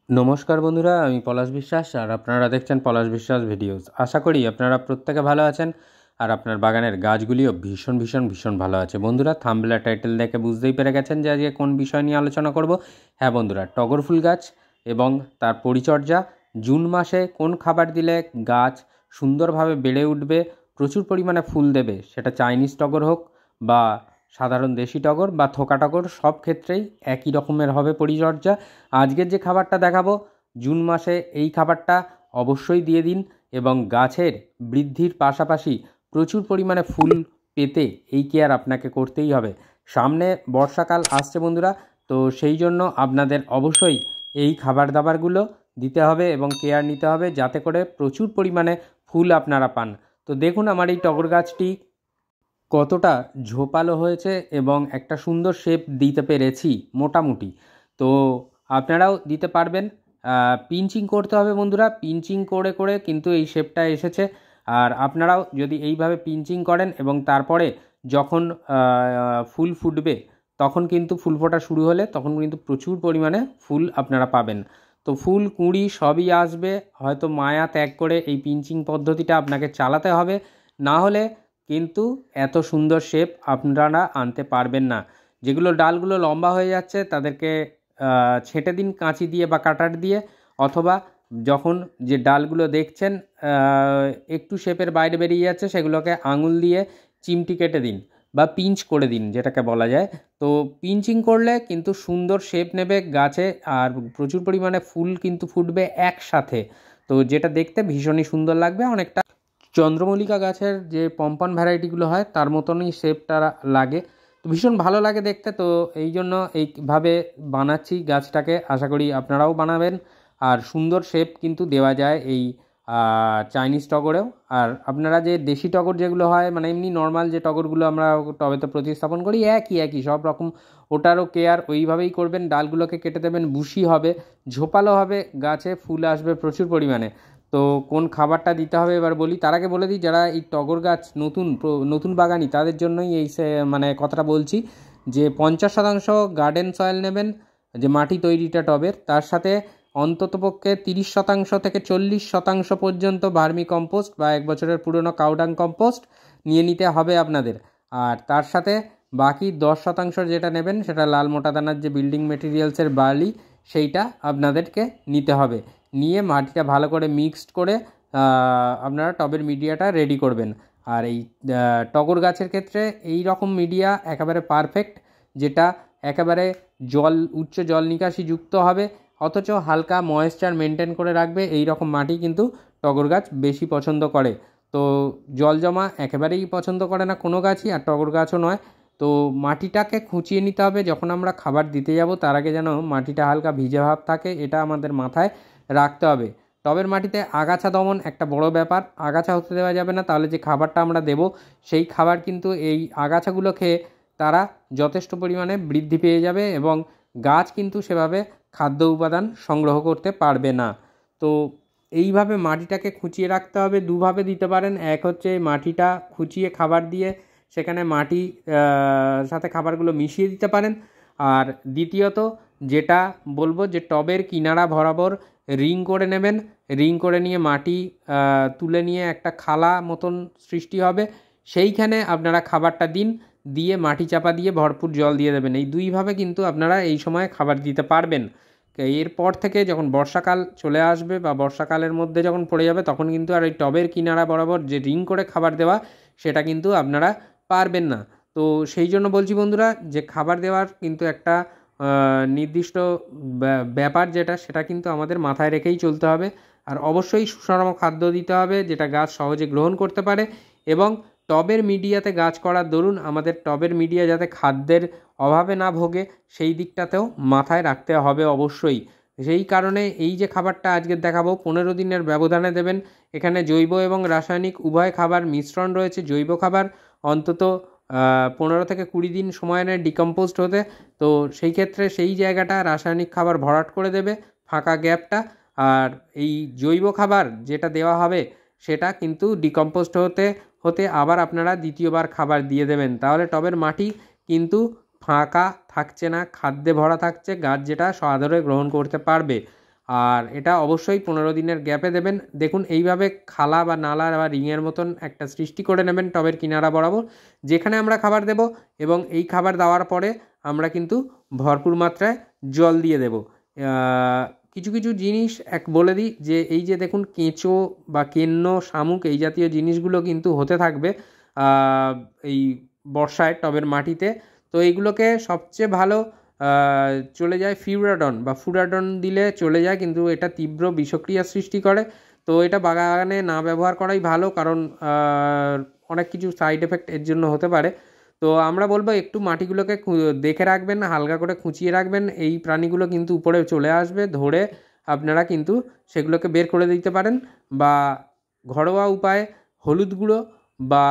নমস্কার বন্ধুরা, আমি পলাশ বিশ্বাস আর আপনারা দেখছেন পলাশ বিশ্বাস ভিডিওস। আশা করি আপনারা প্রত্যেকে ভালো আছেন আর আপনার বাগানের গাছগুলিও ভীষণ ভীষণ ভীষণ ভালো আছে। বন্ধুরা, থাম্বনেল টাইটেল দেখে বুঝতেই পেরে গেছেন যে আজকে কোন বিষয় নিয়ে আলোচনা করব। হ্যাঁ বন্ধুরা, টগর ফুল গাছ এবং তার পরিচর্যা। জুন মাসে কোন খাবার দিলে গাছ সুন্দরভাবে বেড়ে উঠবে, প্রচুর পরিমাণে ফুল দেবে, সেটা চাইনিজ টগর হোক বা সাধারণ দেশি টগর বা থোকা টগর, সব ক্ষেত্রেই একই রকমের হবে পরিচর্যা। আজকের যে খাবারটা দেখাবো, জুন মাসে এই খাবারটা অবশ্যই দিয়ে দিন এবং গাছের বৃদ্ধির পাশাপাশি প্রচুর পরিমাণে ফুল পেতে এই কেয়ার আপনাকে করতেই হবে। সামনে বর্ষাকাল আসছে বন্ধুরা, তো সেই জন্য আপনাদের অবশ্যই এই খাবার দাবারগুলো দিতে হবে এবং কেয়ার নিতে হবে যাতে করে প্রচুর পরিমাণে ফুল আপনারা পান। তো দেখুন আমার এই টগর গাছটি কতটা ঝোপালো হয়েছে এবং একটা সুন্দর শেপ দিতে পেরেছি মোটামুটি। তো আপনারাও দিতে পারবেন। পিঞ্চিং করতে হবে বন্ধুরা, পিঞ্চিং করে করে কিন্তু এই শেপটা এসেছে। আর আপনারাও যদি এইভাবে পিঞ্চিং করেন এবং তারপরে যখন ফুল ফুটবে, তখন কিন্তু ফুল ফোটা শুরু হলে তখন কিন্তু প্রচুর পরিমাণে ফুল আপনারা পাবেন। তো ফুল কুঁড়ি সবই আসবে, হয়তো মায়া ত্যাগ করে এই পিঞ্চিং পদ্ধতিটা আপনাকে চালাতে হবে, না হলে কিন্তু এত সুন্দর শেপ আপনারা আনতে পারবেন না। যেগুলো ডালগুলো লম্বা হয়ে যাচ্ছে তাদেরকে ছেঁটে দিন কাঁচি দিয়ে বা কাটার দিয়ে, অথবা যখন যে ডালগুলো দেখছেন একটু শেপের বাইরে বেরিয়ে যাচ্ছে সেগুলোকে আঙুল দিয়ে চিমটি কেটে দিন বা পিঞ্চ করে দিন, যেটাকে বলা যায়। তো পিঞ্চিং করলে কিন্তু সুন্দর শেপ নেবে গাছে আর প্রচুর পরিমাণে ফুল কিন্তু ফুটবে একসাথে। তো যেটা দেখতে ভীষণই সুন্দর লাগবে, অনেকটা চন্দ্রমল্লিকা গাছের যে পম্পন ভ্যারাইটিগুলো হয় তার মতনই শেপটা লাগে। তো ভীষণ ভালো লাগে দেখতে। তো এই জন্য এইভাবে বানাচ্ছি গাছটাকে, আশা করি আপনারাও বানাবেন। আর সুন্দর শেপ কিন্তু দেওয়া যায় এই চাইনিজ টগরেও। আর আপনারা যে দেশি টগর যেগুলো হয়, মানে এমনি নর্মাল যে টগরগুলো আমরা টবেতে প্রতিস্থাপন করি, একই একই সব রকম, ওটারও কেয়ার ওইভাবেই করবেন। ডালগুলোকে কেটে দেবেন, বুশি হবে, ঝোপালো হবে, গাছে ফুল আসবে প্রচুর পরিমাণে। তো কোন খাবারটা দিতে হবে এবার বলি। তার আগে বলে দিই, যারা এই টগর গাছ নতুন বাগানি তাদের জন্যই এই মানে কথাটা বলছি, যে 50% গার্ডেন সয়েল নেবেন, যে মাটি তৈরিটা টবের, তার সাথে অন্ততপক্ষে 30% থেকে 40% পর্যন্ত ভার্মি কম্পোস্ট বা 1 বছরের পুরনো কাউডাং কম্পোস্ট নিয়ে নিতে হবে আপনাদের। আর তার সাথে বাকি 10% যেটা নেবেন সেটা লাল মোটা দানার যে বিল্ডিং মেটেরিয়ালসের বার্লি, সেইটা আপনাদেরকে নিতে হবে। নিয়ে মাটিটা ভালো করে মিক্সড করে আপনারা টবের মিডিয়াটা রেডি করবেন। আর এই টগর গাছের ক্ষেত্রে এই রকম মিডিয়া একেবারে পারফেক্ট, যেটা একেবারে উচ্চ জল নিকাশি যুক্ত হবে, অথচ হালকা ময়েশ্চার মেনটেন করে রাখবে। এই রকম মাটি কিন্তু টগর গাছ বেশি পছন্দ করে। তো জল জমা একেবারেই পছন্দ করে না কোনো গাছই, আর টগর গাছও নয়। তো মাটিটাকে খুঁচিয়ে নিতে হবে, যখন আমরা খাবার দিতে যাব তার আগে যেন মাটিটা হালকা ভিজে ভাব থাকে, এটা আমাদের মাথায় রাখতে হবে। টবের মাটিতে আগাছা দমন একটা বড় ব্যাপার, আগাছা হতে দেওয়া যাবে না, তাহলে যে খাবারটা আমরা দেব সেই খাবার কিন্তু এই আগাছাগুলো খেয়ে তারা যথেষ্ট পরিমাণে বৃদ্ধি পেয়ে যাবে এবং গাছ কিন্তু সেভাবে খাদ্য উপাদান সংগ্রহ করতে পারবে না। তো এইভাবে মাটিটাকে খুঁচিয়ে রাখতে হবে। দুভাবে দিতে পারেন, এক হচ্ছে মাটিটা খুঁচিয়ে খাবার দিয়ে সেখানে মাটি সাথে খাবারগুলো মিশিয়ে দিতে পারেন। আর দ্বিতীয়ত যেটা বলবো, যে টবের কিনারা বরাবর রিং করে নেবেন, রিং করে নিয়ে মাটি তুলে নিয়ে একটা খালা মতন সৃষ্টি হবে, সেইখানে আপনারা খাবারটা দিন, দিয়ে মাটি চাপা দিয়ে ভরপুর জল দিয়ে দেবেন। এই দুইভাবে কিন্তু আপনারা এই সময় খাবার দিতে পারবেন। এরপর থেকে যখন বর্ষাকাল চলে আসবে বা বর্ষাকালের মধ্যে যখন পড়ে যাবে, তখন কিন্তু আর এই টবের কিনারা বরাবর যে রিং করে খাবার দেওয়া সেটা কিন্তু আপনারা পারবেন না। তো সেই জন্য বলছি বন্ধুরা, যে খাবার দেওয়ার কিন্তু একটা নির্দিষ্ট ব্যাপার যেটা, সেটা কিন্তু আমাদের মাথায় রেখেই চলতে হবে। আর অবশ্যই সুষম খাদ্য দিতে হবে যেটা গাছ সহজে গ্রহণ করতে পারে, এবং টবের মিডিয়াতে গাছ করার দরুন আমাদের টবের মিডিয়া যাতে খাদ্যের অভাবে না ভোগে সেই দিকটাতেও মাথায় রাখতে হবে অবশ্যই। সেই কারণে এই যে খাবারটা আজকে দেখাবো 15 দিনের ব্যবধানে দেবেন। এখানে জৈব এবং রাসায়নিক উভয় খাবার মিশ্রণ রয়েছে। জৈব খাবার অন্তত 15 থেকে 20 দিন সময় নেয় ডিকম্পোজড হতে। তো সেই ক্ষেত্রে সেই জায়গাটা রাসায়নিক খাবার ভরাট করে দেবে, ফাঁকা গ্যাপটা। আর এই জৈব খাবার যেটা দেওয়া হবে সেটা কিন্তু ডিকম্পোজড হতে হতে আবার আপনারা দ্বিতীয়বার খাবার দিয়ে দেবেন। তাহলে টবের মাটি কিন্তু ফাঁকা থাকছে না, খাদ্যে ভরা থাকছে, গাছ যেটা সাদরে গ্রহণ করতে পারবে। আর এটা অবশ্যই 15 দিনের গ্যাপে দেবেন। দেখুন এইভাবে খালা বা নালা বা রিংয়ের মতন একটা সৃষ্টি করে নেবেন টবের কিনারা বরাবর, যেখানে আমরা খাবার দেব, এবং এই খাবার দেওয়ার পরে আমরা কিন্তু ভরপুর মাত্রায় জল দিয়ে দেব। কিছু কিছু জিনিস বলে দিই, যে এই যে দেখুন কেঁচো বা কেন্ন, শামুক এই জাতীয় জিনিসগুলো কিন্তু হতে থাকবে এই বর্ষায় টবের মাটিতে। তো এইগুলোকে সবচেয়ে ভালো চলে যায় ফিউরাডন বা ফুরাডন দিলে চলে যায়, কিন্তু এটা তীব্র বিষক্রিয়া সৃষ্টি করে। তো এটা বাগানে না ব্যবহার করাই ভালো, কারণ অনেক কিছু সাইড এফেক্ট এর জন্য হতে পারে। তো আমরা বলবো একটু মাটিগুলোকে দেখে রাখবেন, হালকা করে খুঁচিয়ে রাখবেন। এই প্রাণীগুলো কিন্তু উপরে চলে আসবে, ধরে আপনারা কিন্তু সেগুলোকে বের করে দিতে পারেন, বা ঘরোয়া উপায়ে হলুদ গুঁড়ো বা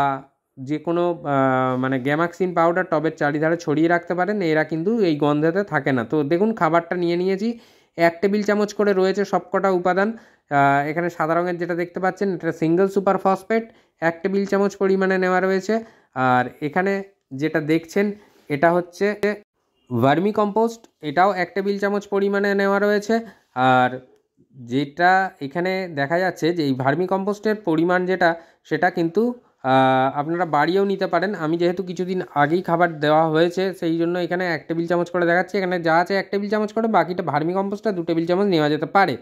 যে কোনো মানে গ্যামাক্সিন পাউডার টবের চারিধারে ছড়িয়ে রাখতে পারেন। এরা কিন্তু এই গন্ধেতে থাকে না। তো দেখুন খাবারটা নিয়ে নিয়েছি, 1 টেবিল চামচ করে রয়েছে সবকটা উপাদান। এখানে সাদা রঙের যেটা দেখতে পাচ্ছেন এটা সিঙ্গেল সুপার ফসফেট, 1 টেবিল চামচ পরিমাণে নেওয়া রয়েছে। আর এখানে যেটা দেখছেন এটা হচ্ছে ভার্মি কম্পোস্ট, এটাও 1 টেবিল চামচ পরিমাণে নেওয়া রয়েছে। আর যেটা এখানে দেখা যাচ্ছে যে এই ভার্মি কম্পোস্টের পরিমাণ যেটা, সেটা কিন্তু আপনারা বাড়িয়েও নিতে পারেন। আমি যেহেতু কিছুদিন আগেই খাবার দেওয়া হয়েছে, সেই জন্য এখানে 1 টেবিল চামচ করে দেখাচ্ছি। এখানে যা আছে 1 টেবিল চামচ করে, বাকিটা ভার্মি কম্পোস্টটা 2 টেবিল চামচ নেওয়া যেতে পারে।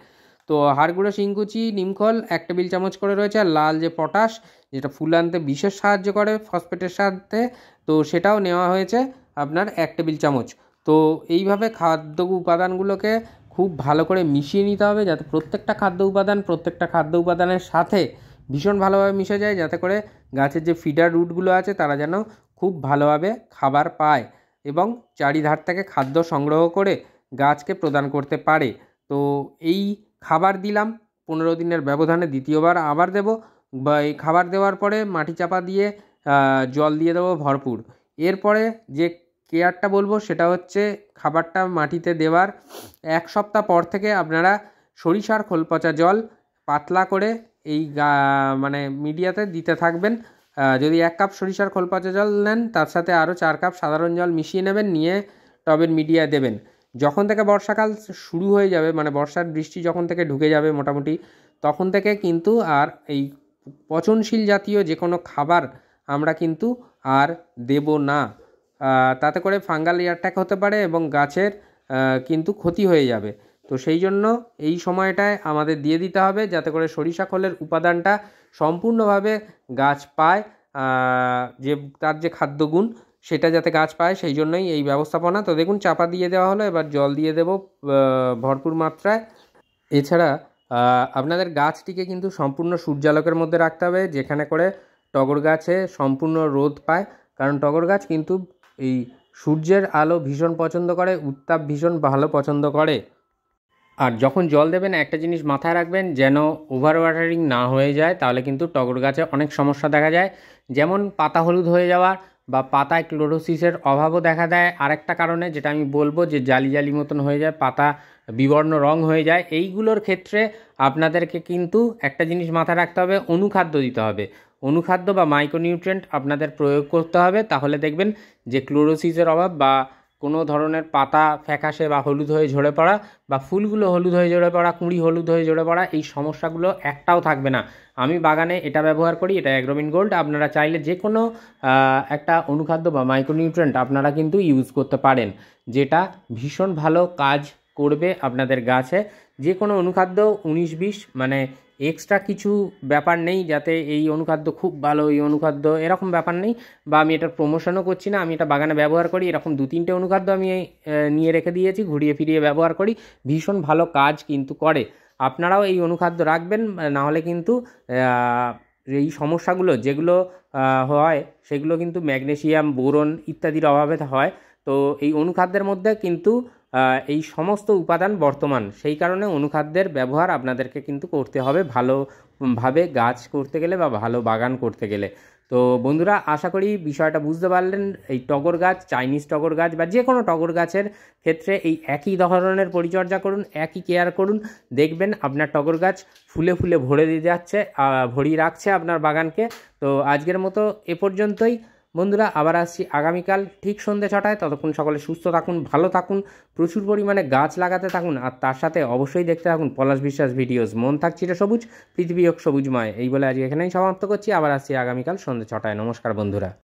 তো হাড়গুঁড়ো শিংকুচি, নিমখোল 1 টেবিল চামচ করে রয়েছে। আর লাল যে পটাশ, যেটা ফুল আনতে বিশেষ সাহায্য করে ফসফেটের সাথে, তো সেটাও নেওয়া হয়েছে আপনার 1 টেবিল চামচ। তো এইভাবে খাদ্য উপাদানগুলোকে খুব ভালো করে মিশিয়ে নিতে হবে, যাতে প্রত্যেকটা খাদ্য উপাদানের সাথে ভীষণ ভালোভাবে মিশে যায়, যাতে করে গাছের যে ফিডার রুটগুলো আছে তারা যেন খুব ভালোভাবে খাবার পায় এবং চারিধার থেকে খাদ্য সংগ্রহ করে গাছকে প্রদান করতে পারে। তো এই খাবার দিলাম 15 দিনের ব্যবধানে, দ্বিতীয়বার আবার দেব, বা এই খাবার দেওয়ার পরে মাটি চাপা দিয়ে জল দিয়ে দেবো ভরপুর। এরপরে যে কেয়ারটা বলবো সেটা হচ্ছে খাবারটা মাটিতে দেওয়ার 1 সপ্তাহ পর থেকে আপনারা সরিষার খোল পচা জল পাতলা করে এই মানে মিডিয়াতে দিতে থাকবেন। যদি 1 কাপ সরিষার খোল পচা জল নেন, তার সাথে আরও 4 কাপ সাধারণ জল মিশিয়ে নেবেন, নিয়ে টবের মিডিয়ায় দেবেন। যখন থেকে বর্ষাকাল শুরু হয়ে যাবে, মানে বর্ষার বৃষ্টি যখন থেকে ঢুকে যাবে মোটামুটি, তখন থেকে কিন্তু আর এই পচনশীল জাতীয় যে কোনো খাবার আমরা কিন্তু আর দেব না। তাতে করে ফাঙ্গাল অ্যাটাক হতে পারে এবং গাছের কিন্তু ক্ষতি হয়ে যাবে। তো সেই জন্য এই সময়টায় আমাদের দিয়ে দিতে হবে, যাতে করে সরিষা খোলের উপাদানটা সম্পূর্ণভাবে গাছ পায়, যে তার যে খাদ্যগুণ সেটা যাতে গাছ পায়, সেই জন্যই এই ব্যবস্থাপনা। তো দেখুন চাপা দিয়ে দেওয়া হলো, এবার জল দিয়ে দেব ভরপুর মাত্রায়। এছাড়া আপনাদের গাছটিকে কিন্তু সম্পূর্ণ সূর্যালোকের মধ্যে রাখতে হবে, যেখানে করে টগর গাছে সম্পূর্ণ রোদ পায়, কারণ টগর গাছ কিন্তু এই সূর্যের আলো ভীষণ পছন্দ করে, উত্তাপ ভীষণ ভালো পছন্দ করে। আর যখন জল দেবেন একটা জিনিস মাথায় রাখবেন, যেন ওভার ওয়াটারিং না হয়ে যায়, তাহলে কিন্তু টগর গাছে অনেক সমস্যা দেখা যায়, যেমন পাতা হলুদ হয়ে যাওয়া বা পাতায় ক্লোরোসিসের অভাবও দেখা দেয়। আরেকটা কারণে যেটা আমি বলবো, যে জালি জালি মতন হয়ে যায়, পাতা বিবর্ণ রং হয়ে যায়। এইগুলোর ক্ষেত্রে আপনাদেরকে কিন্তু একটা জিনিস মাথায় রাখতে হবে, অনুখাদ্য দিতে হবে। অনুখাদ্য বা মাইক্রোনিউট্রিয়েন্ট আপনাদের প্রয়োগ করতে হবে, তাহলে দেখবেন যে ক্লোরোসিসের অভাব বা কোনো ধরনের পাতা ফ্যাকাশে বা হলুদ হয়ে ঝরে পড়া, বা ফুলগুলো হলুদ হয়ে ঝরে পড়া, কুঁড়ি হলুদ হয়ে ঝরে পড়া, এই সমস্যাগুলো একটাও থাকবে না। আমি বাগানে এটা ব্যবহার করি, এটা অ্যাগ্রোমিন গোল্ড। আপনারা চাইলে যে কোনো একটা অনুখাদ্য বা মাইক্রোনিউট্রিয়েন্ট আপনারা কিন্তু ইউজ করতে পারেন, যেটা ভীষণ ভালো কাজ করবে আপনাদের গাছে। যে কোনো অনুখাদ্য 19-20, মানে এক্সট্রা কিছু ব্যাপার নেই, যাতে এই অনুখাদ্য খুব ভালো, এই অনুখাদ্য এরকম ব্যাপার নেই, বা আমি এটার প্রমোশনও করছি না। আমি এটা বাগানে ব্যবহার করি, এরকম 2-3টে অনুখাদ্য আমি নিয়ে রেখে দিয়েছি, ঘুরিয়ে ফিরিয়ে ব্যবহার করি, ভীষণ ভালো কাজ কিন্তু করে। আপনারাও এই অনুখাদ্য রাখবেন, নাহলে কিন্তু এই সমস্যাগুলো যেগুলো হয়, সেগুলো কিন্তু ম্যাগনেসিয়াম, বোরন ইত্যাদির অভাবে হয়। তো এই অনুখাদ্যের মধ্যে কিন্তু এই সমস্ত উপাদান বর্তমান, সেই কারণে অনুখাদ্যের ব্যবহার আপনাদেরকে কিন্তু করতে হবে ভালোভাবে গাছ করতে গেলে বা ভালো বাগান করতে গেলে। তো বন্ধুরা, আশা করি বিষয়টা বুঝতে পারলেন। এই টগর গাছ, চাইনিজ টগর গাছ বা যে কোনো টগর গাছের ক্ষেত্রে এই একই ধরনের পরিচর্যা করুন, একই কেয়ার করুন, দেখবেন আপনার টগর গাছ ফুলে ফুলে ভরিয়ে রাখছে আপনার বাগানকে। তো আজকের মতো এ পর্যন্তই। বন্ধুরা আবার আসছি আগামীকাল ঠিক সন্ধ্যে 6টায়। ততক্ষণ সকলে সুস্থ থাকুন, ভালো থাকুন, প্রচুর পরিমাণে গাছ লাগাতে থাকুন, আর তার সাথে অবশ্যই দেখতে থাকুন পলাশ বিশ্বাস ভিডিওস। মন থাক চিরসবুজ, পৃথিবী হোক সবুজময়। এই বলে আজকে এখানেই সমাপ্ত করছি। আবার আসছি আগামীকাল সন্ধ্যে 6টায়। নমস্কার বন্ধুরা।